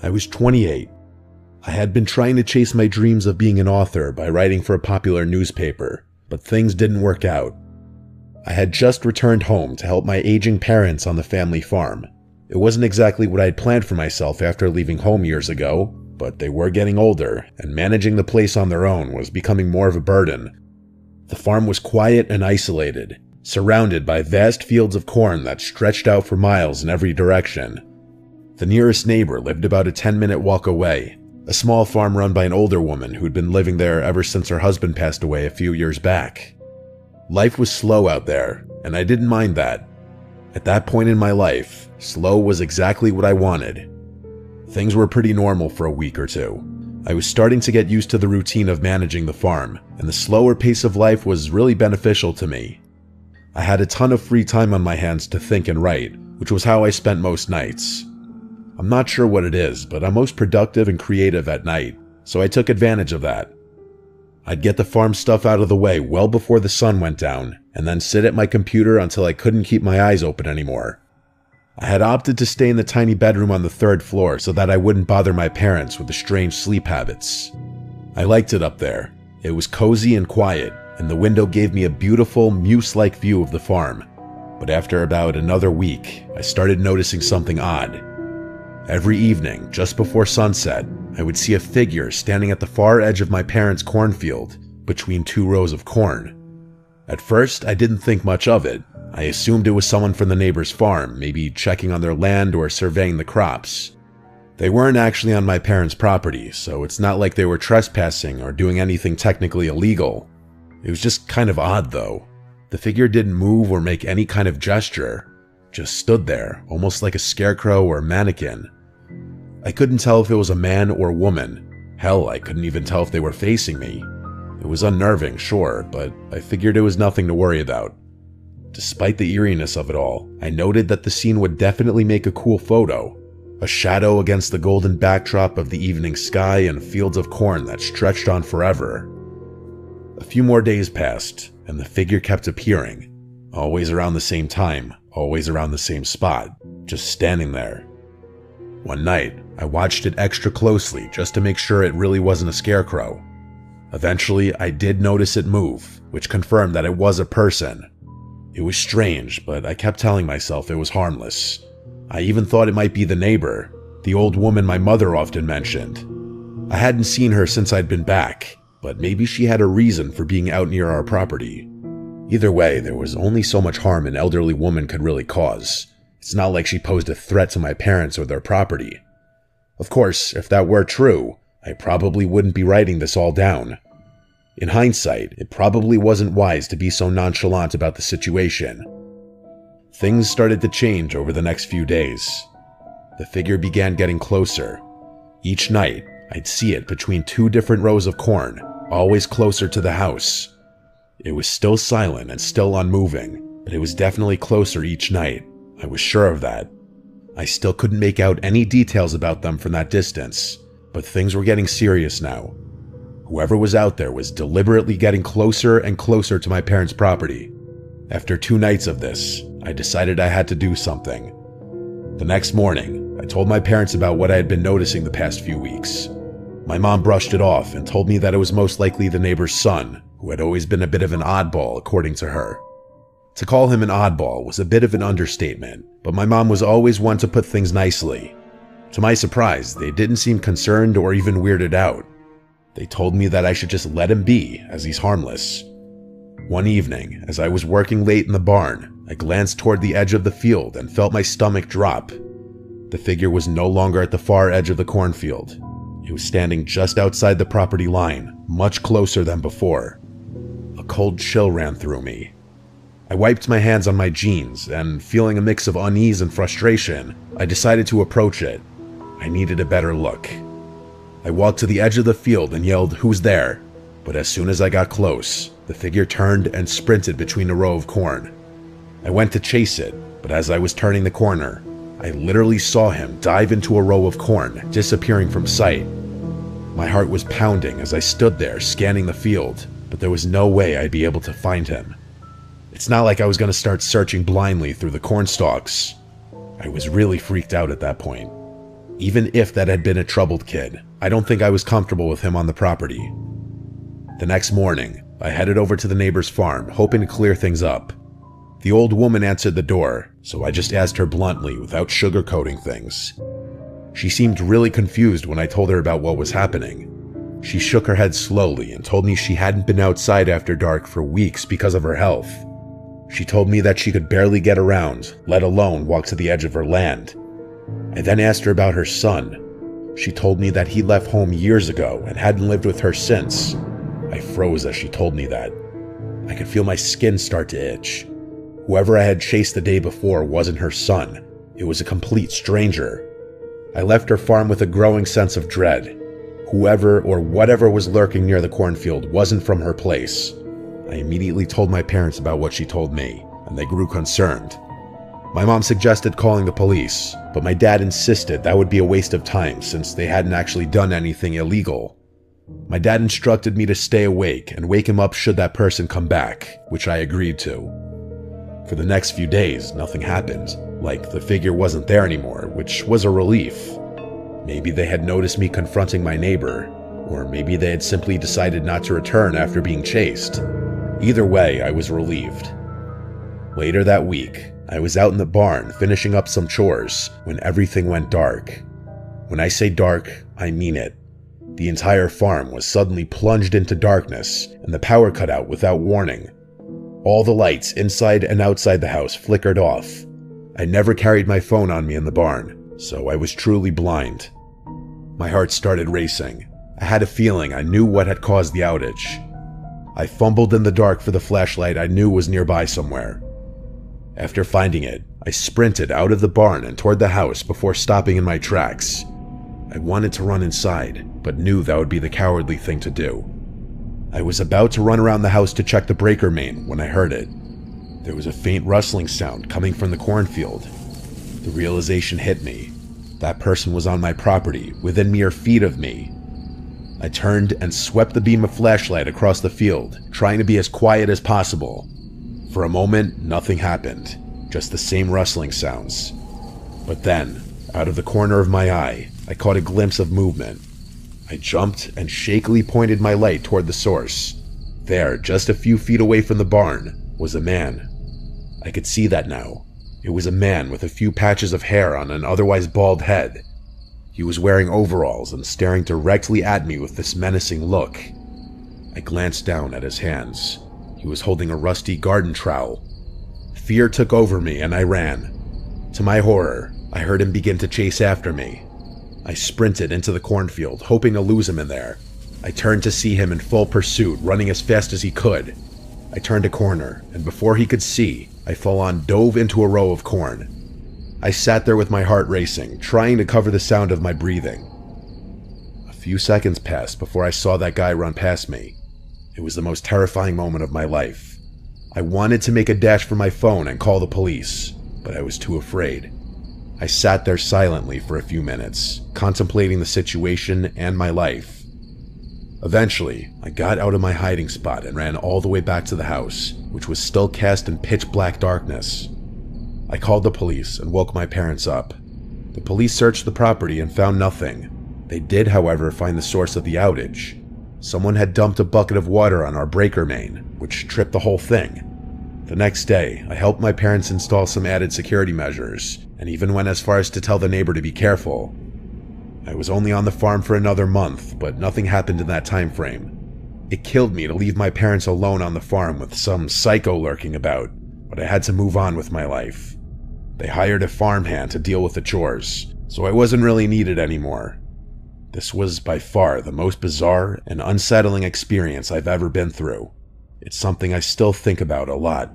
I was 28. I had been trying to chase my dreams of being an author by writing for a popular newspaper, but things didn't work out. I had just returned home to help my aging parents on the family farm. It wasn't exactly what I had planned for myself after leaving home years ago, but they were getting older, and managing the place on their own was becoming more of a burden. The farm was quiet and isolated, surrounded by vast fields of corn that stretched out for miles in every direction. The nearest neighbor lived about a 10-minute walk away, a small farm run by an older woman who'd been living there ever since her husband passed away a few years back. Life was slow out there, and I didn't mind that. At that point in my life, slow was exactly what I wanted. Things were pretty normal for a week or two. I was starting to get used to the routine of managing the farm, and the slower pace of life was really beneficial to me. I had a ton of free time on my hands to think and write, which was how I spent most nights. I'm not sure what it is, but I'm most productive and creative at night, so I took advantage of that. I'd get the farm stuff out of the way well before the sun went down, and then sit at my computer until I couldn't keep my eyes open anymore. I had opted to stay in the tiny bedroom on the 3rd floor so that I wouldn't bother my parents with the strange sleep habits. I liked it up there. It was cozy and quiet, and the window gave me a beautiful, muse-like view of the farm. But after about another week, I started noticing something odd. Every evening, just before sunset, I would see a figure standing at the far edge of my parents' cornfield, between 2 rows of corn. At first, I didn't think much of it. I assumed it was someone from the neighbor's farm, maybe checking on their land or surveying the crops. They weren't actually on my parents' property, so it's not like they were trespassing or doing anything technically illegal. It was just kind of odd, though. The figure didn't move or make any kind of gesture. Just stood there, almost like a scarecrow or a mannequin. I couldn't tell if it was a man or woman. Hell, I couldn't even tell if they were facing me. It was unnerving, sure, but I figured it was nothing to worry about. Despite the eeriness of it all, I noted that the scene would definitely make a cool photo. A shadow against the golden backdrop of the evening sky and fields of corn that stretched on forever. A few more days passed, and the figure kept appearing. Always around the same time, always around the same spot, just standing there. One night, I watched it extra closely just to make sure it really wasn't a scarecrow. Eventually, I did notice it move, which confirmed that it was a person. It was strange, but I kept telling myself it was harmless. I even thought it might be the neighbor, the old woman my mother often mentioned. I hadn't seen her since I'd been back, but maybe she had a reason for being out near our property. Either way, there was only so much harm an elderly woman could really cause. It's not like she posed a threat to my parents or their property. Of course, if that were true, I probably wouldn't be writing this all down. In hindsight, it probably wasn't wise to be so nonchalant about the situation. Things started to change over the next few days. The figure began getting closer. Each night, I'd see it between 2 different rows of corn, always closer to the house. It was still silent and still unmoving, but it was definitely closer each night. I was sure of that. I still couldn't make out any details about them from that distance, but things were getting serious now. Whoever was out there was deliberately getting closer and closer to my parents' property. After 2 nights of this, I decided I had to do something. The next morning, I told my parents about what I had been noticing the past few weeks. My mom brushed it off and told me that it was most likely the neighbor's son, who had always been a bit of an oddball, according to her. To call him an oddball was a bit of an understatement, but my mom was always one to put things nicely. To my surprise, they didn't seem concerned or even weirded out. They told me that I should just let him be, as he's harmless. One evening, as I was working late in the barn, I glanced toward the edge of the field and felt my stomach drop. The figure was no longer at the far edge of the cornfield. It was standing just outside the property line, much closer than before. A cold chill ran through me. I wiped my hands on my jeans, and feeling a mix of unease and frustration, I decided to approach it. I needed a better look. I walked to the edge of the field and yelled, "Who's there?" But as soon as I got close, the figure turned and sprinted between a row of corn. I went to chase it, but as I was turning the corner, I literally saw him dive into a row of corn, disappearing from sight. My heart was pounding as I stood there scanning the field, but there was no way I'd be able to find him. It's not like I was going to start searching blindly through the corn stalks. I was really freaked out at that point. Even if that had been a troubled kid, I don't think I was comfortable with him on the property. The next morning, I headed over to the neighbor's farm, hoping to clear things up. The old woman answered the door, so I just asked her bluntly without sugarcoating things. She seemed really confused when I told her about what was happening. She shook her head slowly and told me she hadn't been outside after dark for weeks because of her health. She told me that she could barely get around, let alone walk to the edge of her land. I then asked her about her son. She told me that he left home years ago and hadn't lived with her since. I froze as she told me that. I could feel my skin start to itch. Whoever I had chased the day before wasn't her son. It was a complete stranger. I left her farm with a growing sense of dread. Whoever or whatever was lurking near the cornfield wasn't from her place. I immediately told my parents about what she told me, and they grew concerned. My mom suggested calling the police, but my dad insisted that would be a waste of time since they hadn't actually done anything illegal. My dad instructed me to stay awake and wake him up should that person come back, which I agreed to. For the next few days, nothing happened. Like, the figure wasn't there anymore, which was a relief. Maybe they had noticed me confronting my neighbor, or maybe they had simply decided not to return after being chased. Either way, I was relieved. Later that week, I was out in the barn finishing up some chores when everything went dark. When I say dark, I mean it. The entire farm was suddenly plunged into darkness, and the power cut out without warning. All the lights inside and outside the house flickered off. I never carried my phone on me in the barn, so I was truly blind. My heart started racing. I had a feeling I knew what had caused the outage. I fumbled in the dark for the flashlight I knew was nearby somewhere. After finding it, I sprinted out of the barn and toward the house before stopping in my tracks. I wanted to run inside, but knew that would be the cowardly thing to do. I was about to run around the house to check the breaker main when I heard it. There was a faint rustling sound coming from the cornfield. The realization hit me. That person was on my property, within mere feet of me. I turned and swept the beam of flashlight across the field, trying to be as quiet as possible. For a moment, nothing happened, just the same rustling sounds. But then, out of the corner of my eye, I caught a glimpse of movement. I jumped and shakily pointed my light toward the source. There, just a few feet away from the barn, was a man. I could see that now. It was a man with a few patches of hair on an otherwise bald head. He was wearing overalls and staring directly at me with this menacing look. I glanced down at his hands. He was holding a rusty garden trowel. Fear took over me and I ran. To my horror, I heard him begin to chase after me. I sprinted into the cornfield, hoping to lose him in there. I turned to see him in full pursuit, running as fast as he could. I turned a corner, and before he could see, I full-on dove into a row of corn. I sat there with my heart racing, trying to cover the sound of my breathing. A few seconds passed before I saw that guy run past me. It was the most terrifying moment of my life. I wanted to make a dash for my phone and call the police, but I was too afraid. I sat there silently for a few minutes, contemplating the situation and my life. Eventually, I got out of my hiding spot and ran all the way back to the house, which was still cast in pitch-black darkness. I called the police and woke my parents up. The police searched the property and found nothing. They did, however, find the source of the outage. Someone had dumped a bucket of water on our breaker main, which tripped the whole thing. The next day, I helped my parents install some added security measures, and even went as far as to tell the neighbor to be careful. I was only on the farm for another month, but nothing happened in that time frame. It killed me to leave my parents alone on the farm with some psycho lurking about, but I had to move on with my life. They hired a farmhand to deal with the chores, so I wasn't really needed anymore. This was by far the most bizarre and unsettling experience I've ever been through. It's something I still think about a lot.